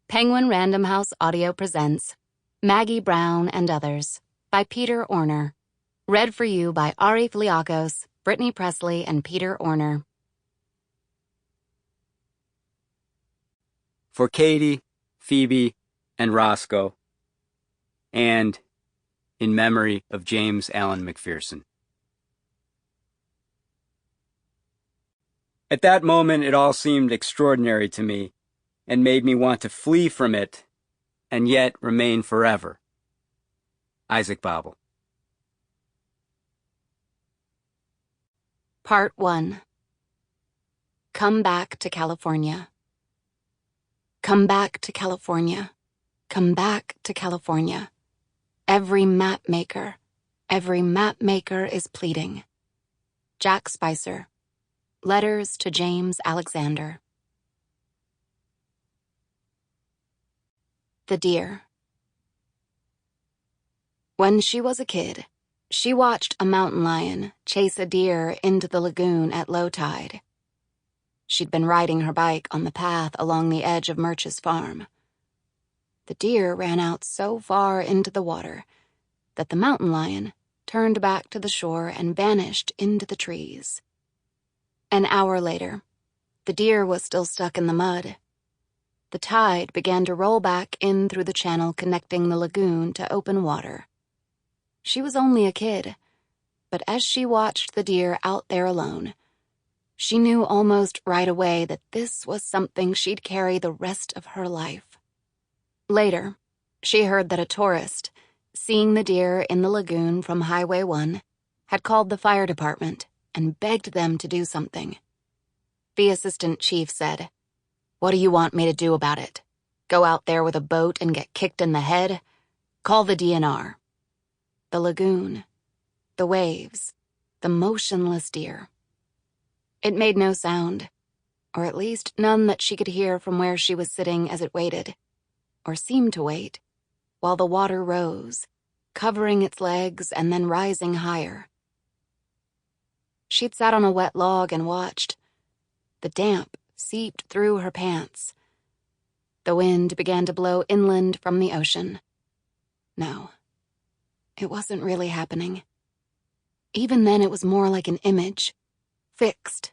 Penguin Random House Audio presents Maggie Brown and Others by Peter Orner. Read for you by Fliakos, Brittany Pressley, and Peter Orner. For Katie, Phoebe, and Roscoe, and in memory of James Allen McPherson. At that moment, it all seemed extraordinary to me and made me want to flee from it and yet remain forever. Isaac Babel. Part 1. Come back to California. Come back to California. Come back to California. Every map maker is pleading. Jack Spicer. Letters to James Alexander. The Deer. When she was a kid, she watched a mountain lion chase a deer into the lagoon at low tide. She'd been riding her bike on the path along the edge of Murch's farm. The deer ran out so far into the water that the mountain lion turned back to the shore and vanished into the trees. An hour later, the deer was still stuck in the mud. The tide began to roll back in through the channel connecting the lagoon to open water. She was only a kid, but as she watched the deer out there alone, she knew almost right away that this was something she'd carry the rest of her life. Later, she heard that a tourist, seeing the deer in the lagoon from Highway 1, had called the fire department and begged them to do something. The assistant chief said, "What do you want me to do about it? Go out there with a boat and get kicked in the head? Call the DNR." The lagoon, the waves, the motionless deer. It made no sound, or at least none that she could hear from where she was sitting as it waited, or seemed to wait, while the water rose, covering its legs and then rising higher. She'd sat on a wet log and watched. The damp seeped through her pants. The wind began to blow inland from the ocean. No, it wasn't really happening. Even then it was more like an image, fixed,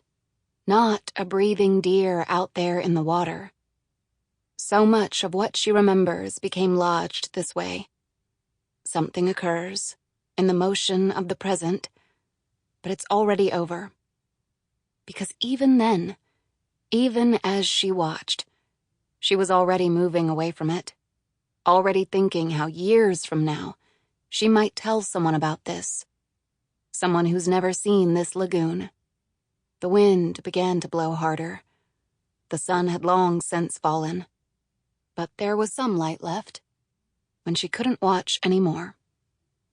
not a breathing deer out there in the water. So much of what she remembers became lodged this way. Something occurs, in the motion of the present, but it's already over. Because even then, even as she watched, she was already moving away from it, already thinking how years from now she might tell someone about this, someone who's never seen this lagoon. The wind began to blow harder. The sun had long since fallen, but there was some light left. When she couldn't watch anymore,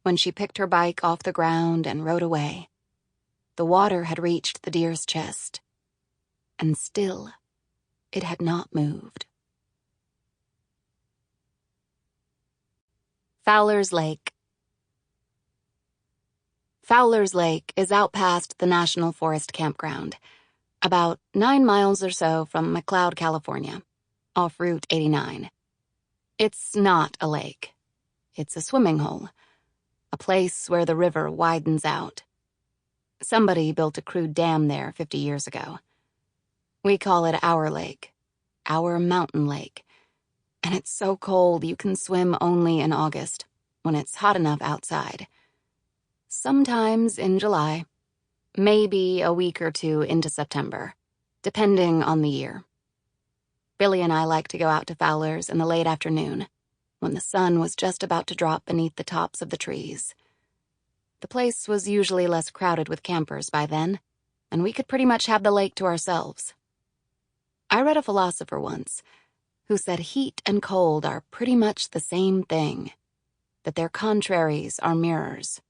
when she picked her bike off the ground and rode away, the water had reached the deer's chest, and still it had not moved. Fowler's Lake. Fowler's Lake is out past the National Forest Campground, about 9 miles or so from McLeod, California, off Route 89. It's not a lake. It's a swimming hole, a place where the river widens out. Somebody built a crude dam there 50 years ago. We call it our lake, our mountain lake, and it's so cold you can swim only in August, when it's hot enough outside. Sometimes in July, maybe a week or two into September, depending on the year. Billy and I like to go out to Fowler's in the late afternoon, when the sun was just about to drop beneath the tops of the trees. The place was usually less crowded with campers by then, and we could pretty much have the lake to ourselves. I read a philosopher once who said heat and cold are pretty much the same thing, that their contraries are mirrors.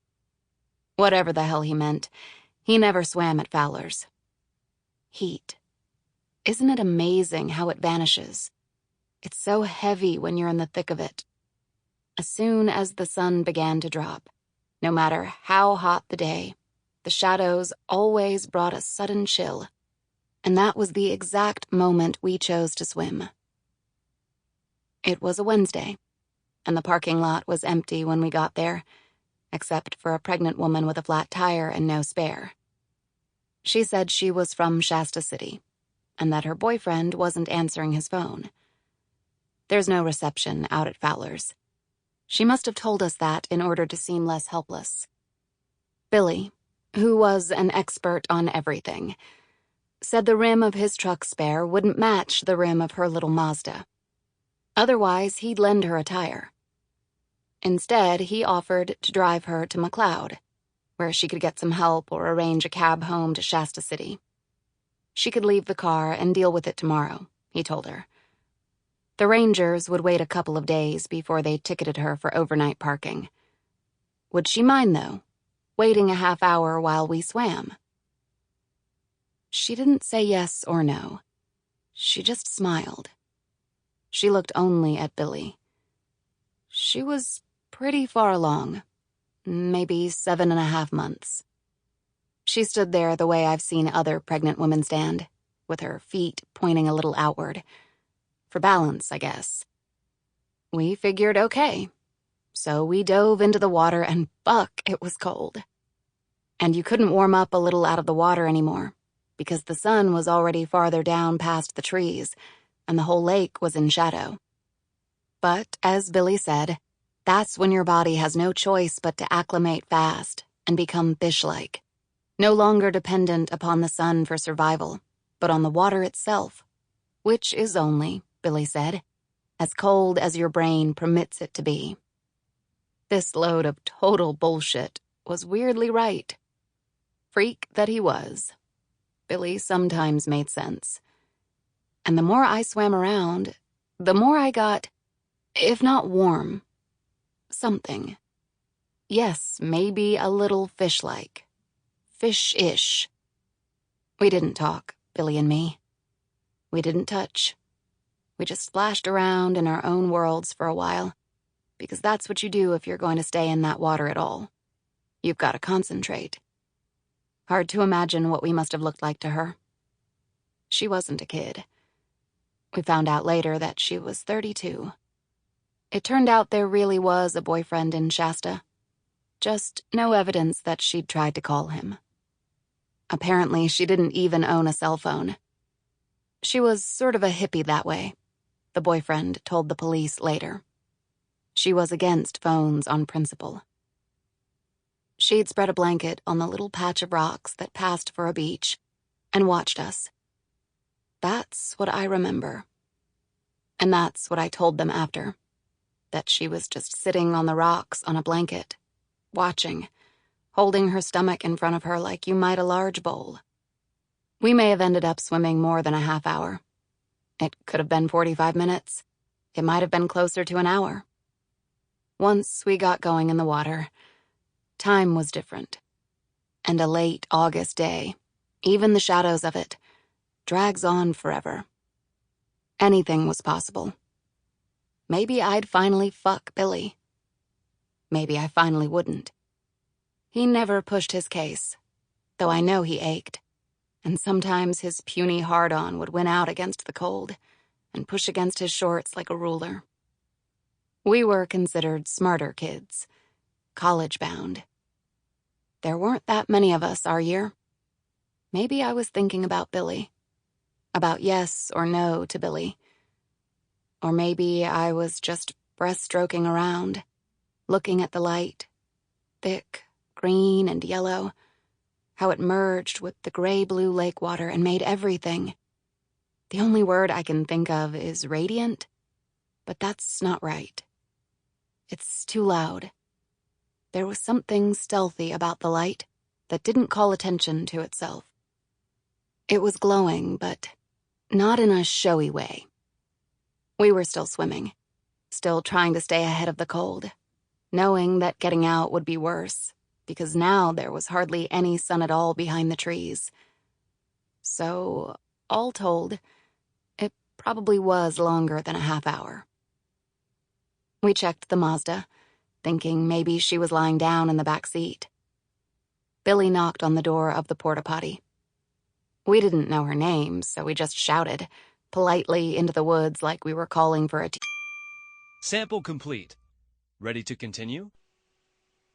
Whatever the hell he meant, he never swam at Fowler's. Heat. Isn't it amazing how it vanishes? It's so heavy when you're in the thick of it. As soon as the sun began to drop, no matter how hot the day, the shadows always brought a sudden chill, and that was the exact moment we chose to swim. It was a Wednesday, and the parking lot was empty when we got there, except for a pregnant woman with a flat tire and no spare. She said she was from Shasta City, and that her boyfriend wasn't answering his phone. There's no reception out at Fowler's. She must have told us that in order to seem less helpless. Billy, who was an expert on everything, said the rim of his truck spare wouldn't match the rim of her little Mazda. Otherwise, he'd lend her a tire. Instead, he offered to drive her to McLeod, where she could get some help or arrange a cab home to Shasta City. She could leave the car and deal with it tomorrow, he told her. The Rangers would wait a couple of days before they ticketed her for overnight parking. Would she mind, though, waiting a half hour while we swam? She didn't say yes or no. She just smiled. She looked only at Billy. She was pretty far along, maybe 7.5 months. She stood there the way I've seen other pregnant women stand, with her feet pointing a little outward. For balance, I guess. We figured okay. So we dove into the water and fuck, it was cold. And you couldn't warm up a little out of the water anymore, because the sun was already farther down past the trees, and the whole lake was in shadow. But, as Billy said, that's when your body has no choice but to acclimate fast and become fish-like, no longer dependent upon the sun for survival, but on the water itself, which is only, Billy said, as cold as your brain permits it to be. This load of total bullshit was weirdly right. Freak that he was, Billy sometimes made sense. And the more I swam around, the more I got, if not warm, something. Yes, maybe a little fish-like. Fish-ish. We didn't talk, Billy and me. We didn't touch. We just splashed around in our own worlds for a while, because that's what you do if you're going to stay in that water at all. You've got to concentrate. Hard to imagine what we must have looked like to her. She wasn't a kid. We found out later that she was 32. It turned out there really was a boyfriend in Shasta. Just no evidence that she'd tried to call him. Apparently, she didn't even own a cell phone. She was sort of a hippie that way, the boyfriend told the police later. She was against phones on principle. She'd spread a blanket on the little patch of rocks that passed for a beach and watched us. That's what I remember. And that's what I told them after, that she was just sitting on the rocks on a blanket, watching, holding her stomach in front of her like you might a large bowl. We may have ended up swimming more than a half hour. It could have been 45 minutes. It might have been closer to an hour. Once we got going in the water, time was different. And a late August day, even the shadows of it, drags on forever. Anything was possible. Maybe I'd finally fuck Billy. Maybe I finally wouldn't. He never pushed his case, though I know he ached. And sometimes his puny hard-on would win out against the cold and push against his shorts like a ruler. We were considered smarter kids, college-bound. There weren't that many of us our year. Maybe I was thinking about Billy, about yes or no to Billy. Or maybe I was just breaststroking around, looking at the light, thick, green, and yellow, how it merged with the gray-blue lake water and made everything. The only word I can think of is radiant, but that's not right. It's too loud. There was something stealthy about the light that didn't call attention to itself. It was glowing, but not in a showy way. We were still swimming, still trying to stay ahead of the cold, knowing that getting out would be worse, because now there was hardly any sun at all behind the trees. So, all told, it probably was longer than a half hour. We checked the Mazda, thinking maybe she was lying down in the back seat. Billy knocked on the door of the porta-potty. We didn't know her name, so we just shouted, politely into the woods like we were calling for a Sample complete. Ready to continue?